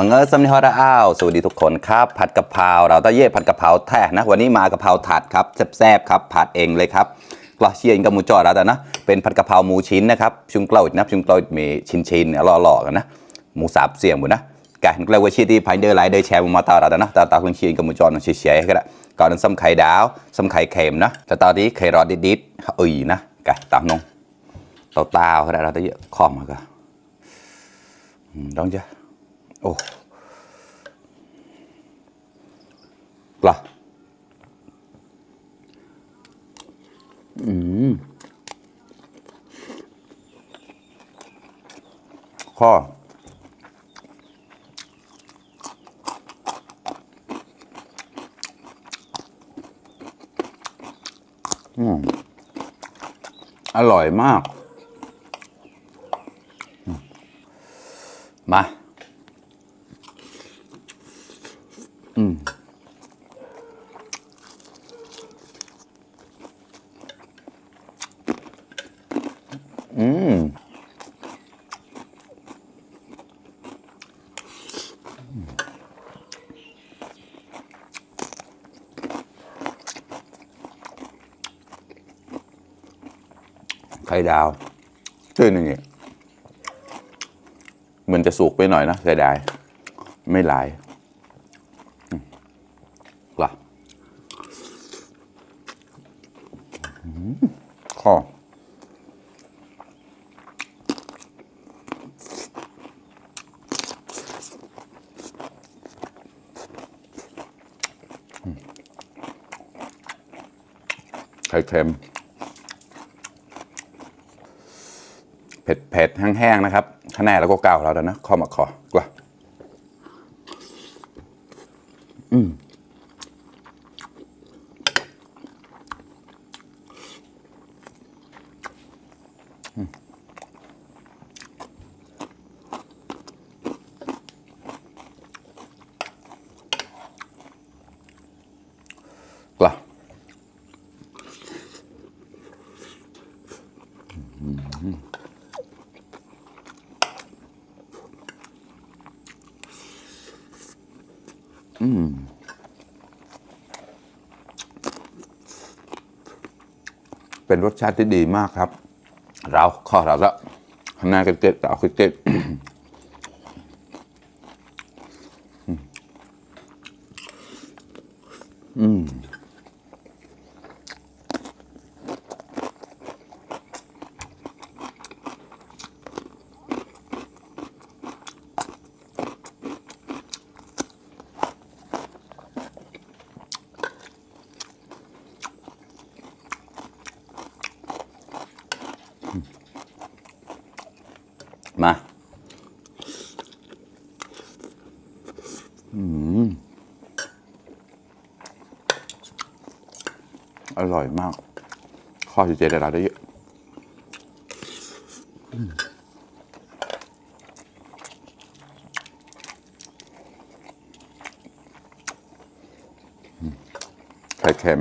มังเอิญสำนีฮอระอ้าวสวัสดีทุกคนครับผัดกะเพราเราต้องเย่ผัดกะเพราแท้นะวันนี้มากะเพราถาดครับแซ่บๆครับผัดเองเลยครับกลาเชียนกับหมูจอเราแต่นะเป็นผัดกะเพราหมูชิ้นนะครับชุงเกล้านะชุงเกล้ามีชิ้นๆหล่อๆกันนะหมูสับเสี่ยงหมดนะการเกล้าว่าชีที่ภายเดอร์ไลเดอร์แชร์มาตาเราแต่นะตาเครื่องเชียนกับหมูจอนะเฉยๆก็ได้ก่อนนั้นซ้ำไข่ดาวซ้ำไข่เค็มนะแต่ตอนนี้ไข่รอดดิดๆนะกันตามนงเตาก็ได้เราต้องเยอะข้อมาก็đóng chưa ồ là khoอร่อยมากมาไข่ดาวชื่อหนึ่งเนี่ยมันจะสุกไปหน่อยนะเสียดายไม่หลายกว่าข้อไข่เค็มเผ็ดแห้งๆนะครับข้างในแล้วก็เกาเราแล้วนะข้อมาคอกว่าเป็นรสชาติที่ดีมากครับเราข้อเราแล้วข้างหน้าก็เก็ดเราคือเก็ดมาอร่อยมากข้อเจได้เราได้เยอะไข่เค็ม